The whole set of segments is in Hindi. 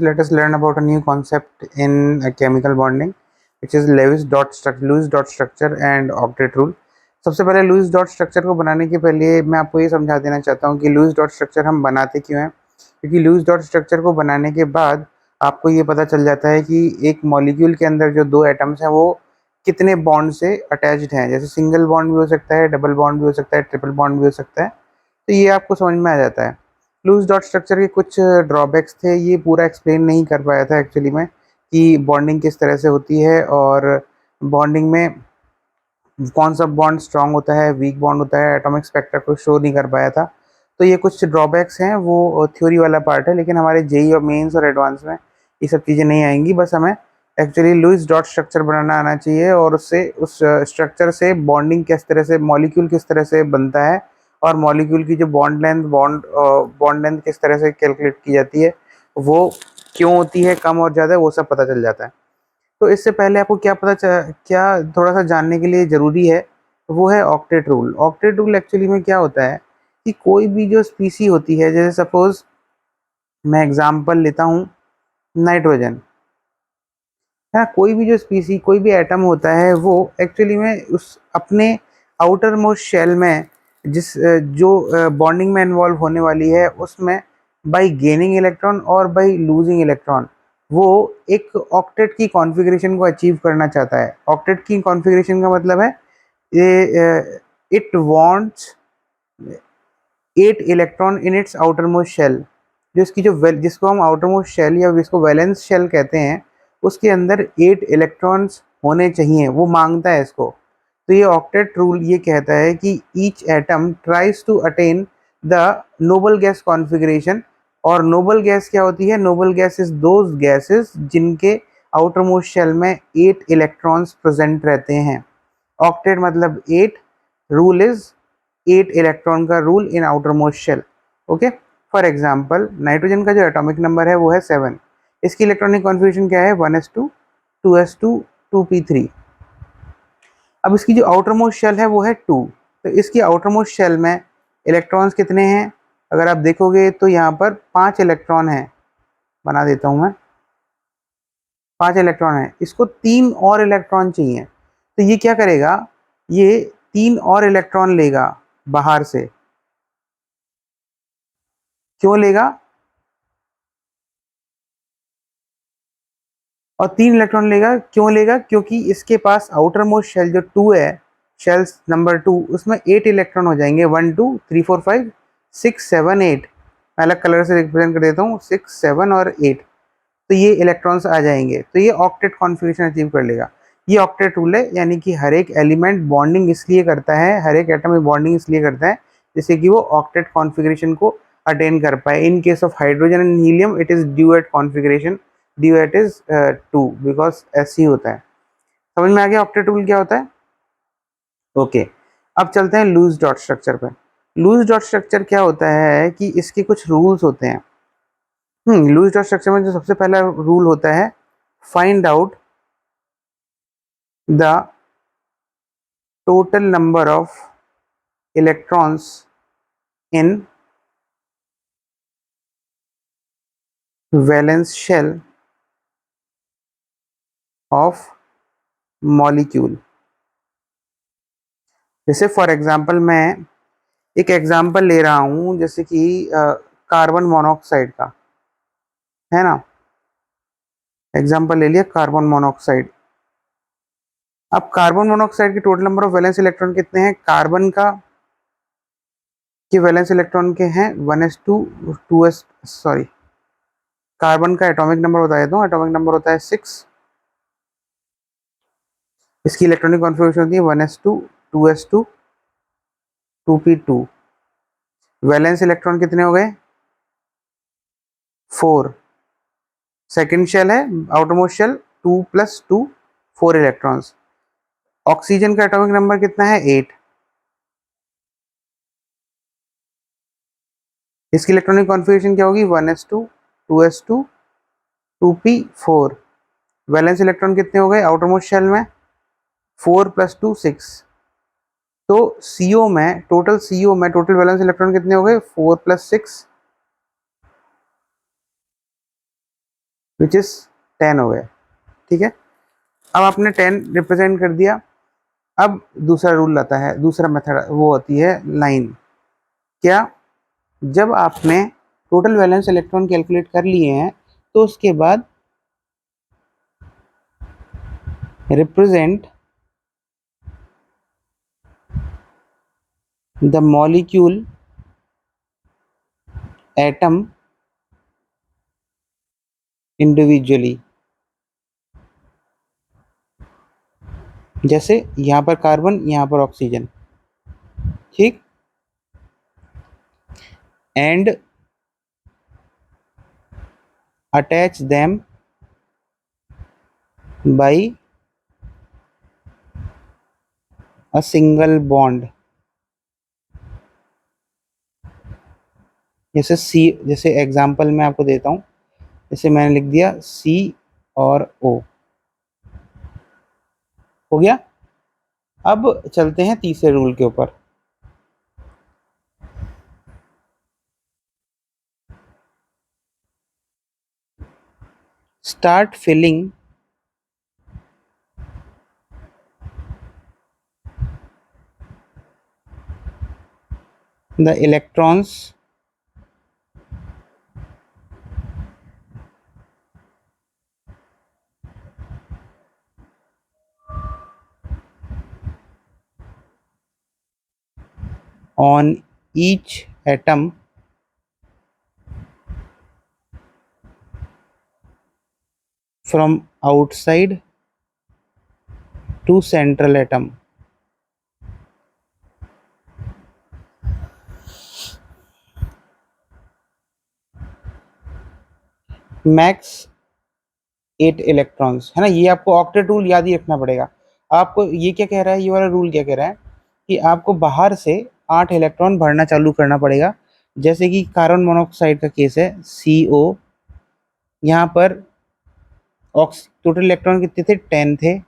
Let us learn about a new concept in chemical bonding, which is Lewis dot structure and octet rule. सबसे पहले लुईस डॉट स्ट्रक्चर को बनाने के पहले मैं आपको ये समझा देना चाहता हूँ कि लुईस डॉट स्ट्रक्चर हम बनाते क्यों हैं। क्योंकि लुईस डॉट स्ट्रक्चर को बनाने के बाद आपको ये पता चल जाता है कि एक मॉलिक्यूल के अंदर जो दो एटम्स हैं वो कितने बॉन्ड से अटैच्ड हैं। जैसे सिंगल बॉन्ड भी हो सकता है, डबल बॉन्ड भी हो सकता है, ट्रिपल बॉन्ड भी हो सकता है। तो ये आपको समझ में आ जाता है। लूज डॉट स्ट्रक्चर के कुछ ड्रॉबैक्स थे, ये पूरा एक्सप्लेन नहीं कर पाया था एक्चुअली में कि बॉन्डिंग किस तरह से होती है और बॉन्डिंग में कौन सा बॉन्ड स्ट्रांग होता है, वीक बॉन्ड होता है, एटॉमिक स्पेक्ट्रा को शो नहीं कर पाया था। तो ये कुछ ड्रॉबैक्स हैं, वो थ्योरी वाला पार्ट है, लेकिन हमारे जेई और मेंस और एडवांस में ये सब चीज़ें नहीं आएंगी। बस हमें एक्चुअली लुईस डॉट स्ट्रक्चर बनाना आना चाहिए और उससे उस स्ट्रक्चर से बॉन्डिंग किस तरह से, मॉलिक्यूल किस तरह से बनता है और मॉलिक्यूल की जो बॉन्ड लेंथ किस तरह से कैलकुलेट की जाती है, वो क्यों होती है कम और ज़्यादा, वो सब पता चल जाता है। तो इससे पहले आपको क्या थोड़ा सा जानने के लिए ज़रूरी है, वो है octet rule. Octet rule actually में क्या होता है कि कोई भी जो स्पीसी होती है, जैसे सपोज मैं एग्जांपल लेता हूँ नाइट्रोजन, है, कोई भी जो स्पीसी, कोई भी एटम होता है, वो एक्चुअली में उस अपने आउटर मोस्ट शेल में जो बॉन्डिंग में इन्वॉल्व होने वाली है, उसमें बाय गेनिंग इलेक्ट्रॉन और बाय लूजिंग इलेक्ट्रॉन वो एक ऑक्टेट की कॉन्फ़िगरेशन को अचीव करना चाहता है। ऑक्टेट की कॉन्फ़िगरेशन का मतलब है ये it wants 8 electron in its outer most shell. जो इसकी जिसको हम आउटर मोस्ट शेल या जिसको वैलेंस शेल कहते हैं, उसके अंदर 8 इलेक्ट्रॉन्स होने चाहिए, वो मांगता है इसको। तो ये ऑक्टेट रूल ये कहता है कि each atom tries to attain the noble gas configuration. और नोबल गैस क्या होती है? Noble gas is those gases जिनके आउटर मोस्ट शेल में 8 इलेक्ट्रॉन्स प्रेजेंट रहते हैं। ऑक्टेट मतलब 8, रूल इज 8 इलेक्ट्रॉन का rule in outer most shell. Okay, for example nitrogen का जो एटॉमिक नंबर है वो है 7। इसकी इलेक्ट्रॉनिक कॉन्फ़िगरेशन क्या है? 1s2 2s2 2p3। अब इसकी जो आउटर मोस्ट शेल है वो है 2। तो इसकी आउटर मोस्ट शेल में इलेक्ट्रॉन्स कितने हैं? अगर आप देखोगे तो यहाँ पर 5 इलेक्ट्रॉन हैं। बना देता हूँ मैं, 5 इलेक्ट्रॉन है, इसको 3 और इलेक्ट्रॉन चाहिए। तो ये क्या करेगा? ये 3 और इलेक्ट्रॉन लेगा बाहर से। क्यों लेगा? और 3 इलेक्ट्रॉन लेगा, क्यों लेगा? क्योंकि इसके पास आउटर मोस्ट शेल जो 2 है, शेल्स नंबर 2, उसमें 8 इलेक्ट्रॉन हो जाएंगे। 1 2 3 4 5 6 7 8। मैं अलग कलर से रिप्रेजेंट कर देता हूँ, 6 7 और 8। तो ये इलेक्ट्रॉन्स आ जाएंगे, तो ये ऑक्टेट कॉन्फ़िगरेशन अचीव कर लेगा। ये ऑक्टेट रूल है, यानी कि हर एक एलिमेंट बॉन्डिंग इसलिए करता है, हर एक एटम में बॉन्डिंग इसलिए करता है जिससे कि वो ऑक्टेट कॉन्फ़िगरेशन को अटेन कर पाए। In case of hydrogen and helium it is duet configuration. Duet is 2 because ऐसे ही होता है। समझ में आ गया ऑक्टेट रूल क्या होता है? ओके, अब चलते हैं लूज डॉट स्ट्रक्चर पे। लूज डॉट स्ट्रक्चर क्या होता है कि इसके कुछ रूल्स होते हैं। लूज डॉट स्ट्रक्चर में जो सबसे पहला रूल होता है, find out the total number of electrons in valence shell of molecule. जैसे फॉर एग्जांपल मैं एक एग्जांपल ले रहा हूं, जैसे कि कार्बन मोनोऑक्साइड का, है ना। एग्जांपल ले लिया कार्बन मोनोऑक्साइड। अब कार्बन मोनोऑक्साइड के total number of valence electron कितने हैं? कार्बन का के वैलेंस इलेक्ट्रॉन के हैं 1s2 2s, सॉरी, कार्बन का एटॉमिक नंबर बता देता हूँ। एटॉमिक नंबर होता है 6। इसकी इलेक्ट्रॉनिक कॉन्फ़िगरेशन होती है 1s2 2s2 2p2। Valence electron कितने हो गए? 4। सेकेंड शेल है, outer most shell, 2 + 2 4 electrons. Oxygen का एटॉमिक नंबर कितना है? 8। इसकी इलेक्ट्रॉनिक कॉन्फ़िगरेशन क्या होगी? 1s2 2s2 2p4। Valence electron कितने हो गए आउटर मोस्ट शेल में? 4 + 2 6। तो सीओ में टोटल वैलेंस इलेक्ट्रॉन कितने हो गए? 4 + 6 विच इज 10 हो गए। ठीक है, अब आपने 10 रिप्रेजेंट कर दिया। अब दूसरा रूल आता है, दूसरा मेथड वो होती है लाइन। क्या, जब आपने टोटल वैलेंस इलेक्ट्रॉन कैलकुलेट कर लिए हैं तो उसके बाद represent the molecule atom individually. जैसे यहाँ पर कार्बन, यहाँ पर ऑक्सीजन, ठीक, and attach them by a single bond. जैसे सी, जैसे एग्जांपल मैं आपको देता हूँ, जैसे मैंने लिख दिया सी और ओ, हो गया। अब चलते हैं तीसरे रूल के ऊपर। Start filling the electrons on each atom from outside to central atom। Max 8 electrons, है ना। ये आपको ऑक्टेट रूल याद ही रखना पड़ेगा। आपको ये क्या कह रहा है, ये वाला रूल क्या कह रहा है कि आपको बाहर से 8 इलेक्ट्रॉन भरना चालू करना पड़ेगा। जैसे कि कार्बन मोनोऑक्साइड का केस है CO, यहाँ पर टोटल इलेक्ट्रॉन कितने थे, 10 थे।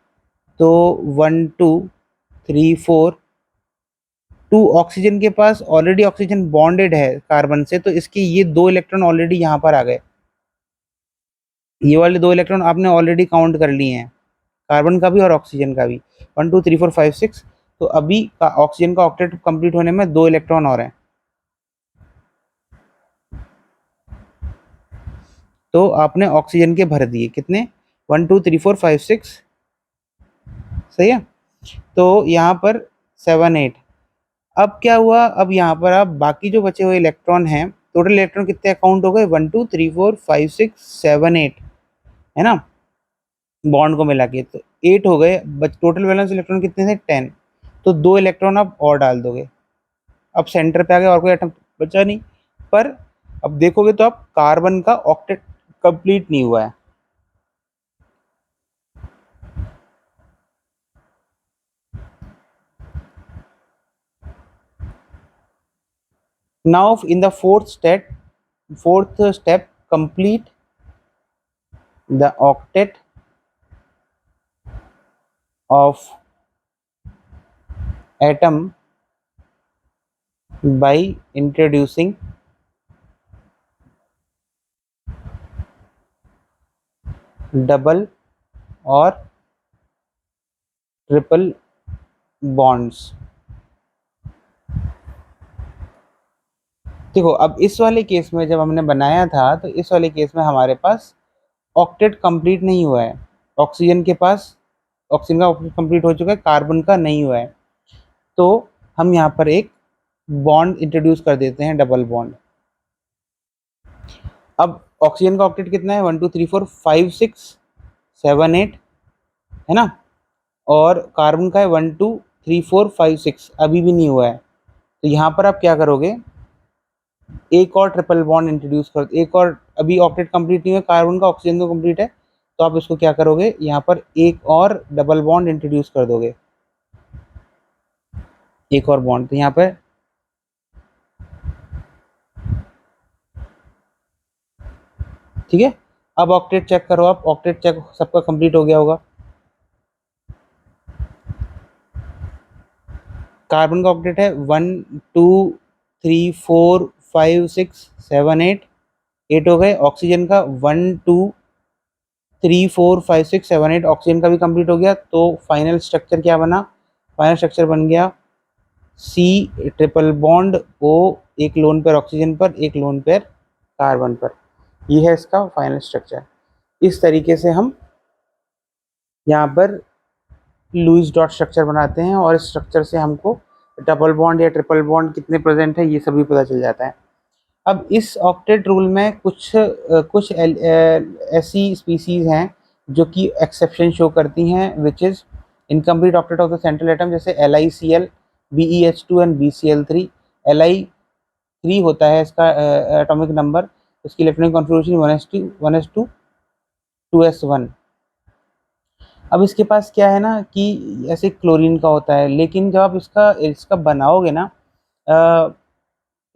तो 1 2 3 4, 2 ऑक्सीजन के पास ऑलरेडी ऑक्सीजन बॉन्डेड है कार्बन से, तो इसके ये 2 इलेक्ट्रॉन ऑलरेडी यहाँ पर आ गए। ये वाले 2 इलेक्ट्रॉन आपने ऑलरेडी काउंट कर लिए हैं, कार्बन का भी और ऑक्सीजन का भी, 1 2 3 4 5 6। तो अभी का ऑक्सीजन का ऑक्टेट कंप्लीट होने में 2 इलेक्ट्रॉन और हैं। तो आपने ऑक्सीजन के भर दिए कितने, 1 2 3 4 5 6, सही है। तो यहाँ पर 7 8। अब क्या हुआ, अब यहाँ पर आप बाकी जो बचे हुए इलेक्ट्रॉन हैं, टोटल इलेक्ट्रॉन कितने काउंट हो गए, 1 2 3 4 5 6 7 8, है ना, बॉन्ड को मिला के तो 8 हो गए। टोटल वैलेंस इलेक्ट्रॉन कितने थे, 10। तो 2 इलेक्ट्रॉन आप और डाल दोगे। अब सेंटर पे आ गए, और कोई एटम बचा नहीं। पर अब देखोगे तो आप कार्बन का ऑक्टेट कंप्लीट नहीं हुआ है। Now in the fourth step complete the octet of atom by introducing double और ट्रिपल बॉन्ड्स। देखो, अब इस वाले केस में जब हमने बनाया था तो इस वाले केस में हमारे पास ऑक्टेट कंप्लीट नहीं हुआ है। ऑक्सीजन के पास, ऑक्सीजन का ऑक्टेट कंप्लीट हो चुका है, कार्बन का नहीं हुआ है। तो हम यहाँ पर एक बॉन्ड इंट्रोड्यूस कर देते हैं, डबल बॉन्ड। अब ऑक्सीजन का ऑक्टेट कितना है, 1 2 3 4 5 6 7 8, है ना। और कार्बन का है 1 2 3 4 5 6, अभी भी नहीं हुआ है। तो यहाँ पर आप क्या करोगे, एक और ट्रिपल बॉन्ड इंट्रोड्यूस कर, एक और, अभी ऑक्टेट कंप्लीट नहीं हुआ कार्बन का, ऑक्सीजन तो कंप्लीट है। तो आप इसको क्या करोगे, यहाँ पर एक और डबल बॉन्ड इंट्रोड्यूस कर दोगे, एक और बॉन्ड। तो यहाँ पर ठीक है। अब ऑक्टेट चेक करो, आप ऑक्टेट चेक सबका कंप्लीट हो गया होगा। कार्बन का ऑक्टेट है 1 2 3 4 5 6 7 8, 8 हो गए। ऑक्सीजन का 1 2 3 4 5 6 7 8 ऑक्सीजन का भी कंप्लीट हो गया। तो फाइनल स्ट्रक्चर क्या बना? फाइनल स्ट्रक्चर बन गया C ट्रिपल बॉन्ड O, एक लोन पेयर ऑक्सीजन पर, एक लोन पेयर कार्बन पर। ये है इसका फाइनल स्ट्रक्चर। इस तरीके से हम यहाँ पर लुईस डॉट स्ट्रक्चर बनाते हैं और इस स्ट्रक्चर से हमको डबल बॉन्ड या ट्रिपल बॉन्ड कितने प्रेजेंट है ये सभी पता चल जाता है। अब इस ऑक्टेट रूल में कुछ ऐसी स्पीसीज हैं जो कि एक्सेप्शन शो करती हैं, which is incomplete octet of the central atom, जैसे LiCl, BeH2 and BCl3। Li3 होता है इसका एटॉमिक नंबर, इसकी इलेक्ट्रॉनिक कॉन्फ़िगरेशन 1s2 2s1। अब इसके पास क्या है ना कि ऐसे क्लोरीन का होता है, लेकिन जब आप इसका इसका बनाओगे ना,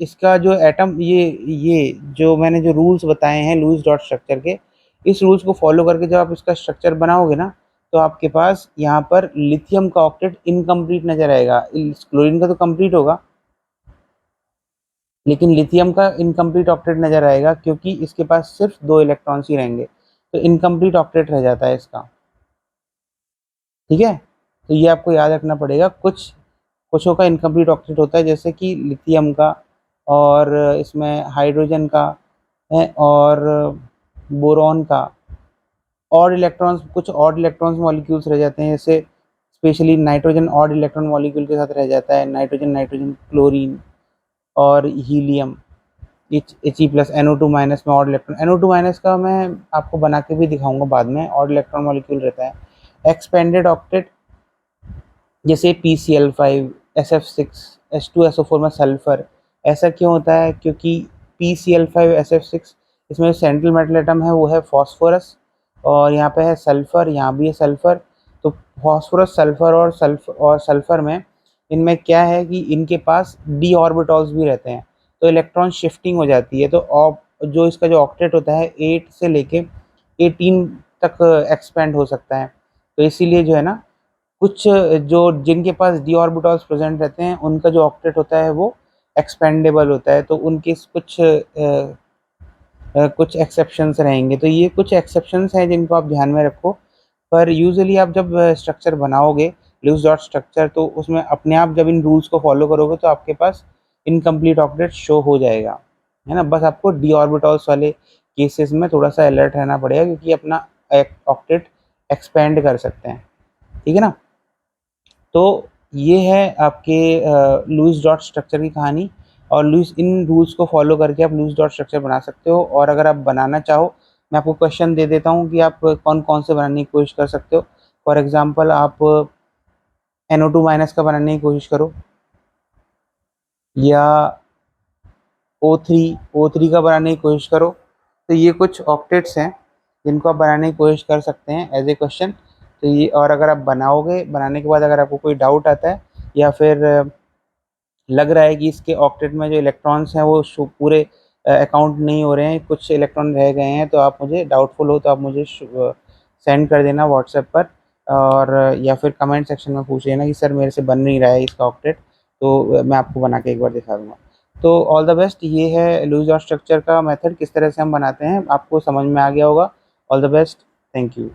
इसका जो एटम, ये जो मैंने जो रूल्स बताए हैं लुईस डॉट स्ट्रक्चर के, इस रूल्स को फॉलो करके जब आप इसका स्ट्रक्चर बनाओगे ना, तो आपके पास यहाँ पर लिथियम का ऑक्टेट इनकम्प्लीट नजर आएगा। इस क्लोरीन का तो कंप्लीट होगा, लेकिन लिथियम का इनकम्प्लीट ऑक्टेट नजर आएगा, क्योंकि इसके पास सिर्फ 2 इलेक्ट्रॉन्स ही रहेंगे, तो इनकम्प्लीट ऑक्टेट रह जाता है इसका। ठीक है, तो ये आपको याद रखना पड़ेगा। कुछों का इनकम्प्लीट ऑक्टेट होता है, जैसे कि लिथियम का, और इसमें हाइड्रोजन का है, और बोरॉन का। ऑड इलेक्ट्रॉन्स, कुछ ऑड इलेक्ट्रॉन्स मॉलिक्यूल्स रह जाते हैं, जैसे specially nitrogen odd electron molecule के साथ रह जाता है, नाइट्रोजन, नाइट्रोजन, क्लोरीन और helium. He plus NO2 minus में ऑड इलेक्ट्रॉन, NO2 माइनस का मैं आपको बना के भी दिखाऊंगा बाद में, ऑड इलेक्ट्रॉन मॉलिक्यूल रहता है। एक्सपेंडेड ऑक्टेट जैसे PCl5, SF6, H2SO4 में सल्फर। ऐसा क्यों होता है? क्योंकि PCl5, SF6, इसमें सेंट्रल मेटल एटम है वो है फॉस्फोरस, और यहाँ पे है सल्फर, यहाँ भी है सल्फर। तो फॉस्फोरस, सल्फर और सल्फर में, इनमें क्या है कि इनके पास d ऑर्बिटल्स भी रहते हैं, तो इलेक्ट्रॉन शिफ्टिंग हो जाती है। तो जो इसका जो ऑक्टेट होता है 8 से लेके 18 तक एक्सपेंड हो सकता है। तो इसीलिए जो है ना, कुछ जो जिनके पास d ऑर्बिटल्स प्रेजेंट रहते हैं उनका जो ऑक्टेट होता है वो एक्सपेंडेबल होता है। तो उनके कुछ एक्सेप्शंस रहेंगे। तो ये कुछ एक्सेप्शंस हैं जिनको आप ध्यान में रखो। पर यूजुअली आप जब स्ट्रक्चर बनाओगे लुईस डॉट स्ट्रक्चर, तो उसमें अपने आप जब इन रूल्स को फॉलो करोगे तो आपके पास इनकम्प्लीट ऑक्टेट शो हो जाएगा, है ना। बस आपको d ऑर्बिटल्स वाले केसेस में थोड़ा सा अलर्ट रहना पड़ेगा, क्योंकि अपना ऑक्टेट एक्सपेंड कर सकते हैं। ठीक है ना। तो ये है आपके लुईस डॉट स्ट्रक्चर की कहानी, और लुईस, इन रूल्स को फॉलो करके आप लुईस डॉट स्ट्रक्चर बना सकते हो। और अगर आप बनाना चाहो, मैं आपको क्वेश्चन दे देता हूँ कि आप कौन कौन से बनाने की कोशिश कर सकते हो। फॉर एग्जांपल, आप NO2 माइनस का बनाने की कोशिश करो, या O3 का बनाने की कोशिश करो। तो ये कुछ ऑक्टेट्स हैं जिनको आप बनाने की कोशिश कर सकते हैं एज ए क्वेश्चन। तो ये, और अगर आप बनाओगे, बनाने के बाद अगर आपको कोई डाउट आता है, या फिर लग रहा है कि इसके ऑक्टेट में जो इलेक्ट्रॉन्स हैं वो पूरे अकाउंट नहीं हो रहे हैं, कुछ इलेक्ट्रॉन रह गए हैं, तो आप मुझे डाउटफुल हो तो आप मुझे सेंड कर देना व्हाट्सएप पर, और या फिर कमेंट सेक्शन में पूछ लेना कि सर मेरे से बन नहीं रहा है इसका ऑक्टेट, तो मैं आपको बना के एक बार दिखा दूंगा। तो ऑल द बेस्ट। ये है लुईस डॉट स्ट्रक्चर का मेथड, किस तरह से हम बनाते हैं, आपको समझ में आ गया होगा। All the best, thank you.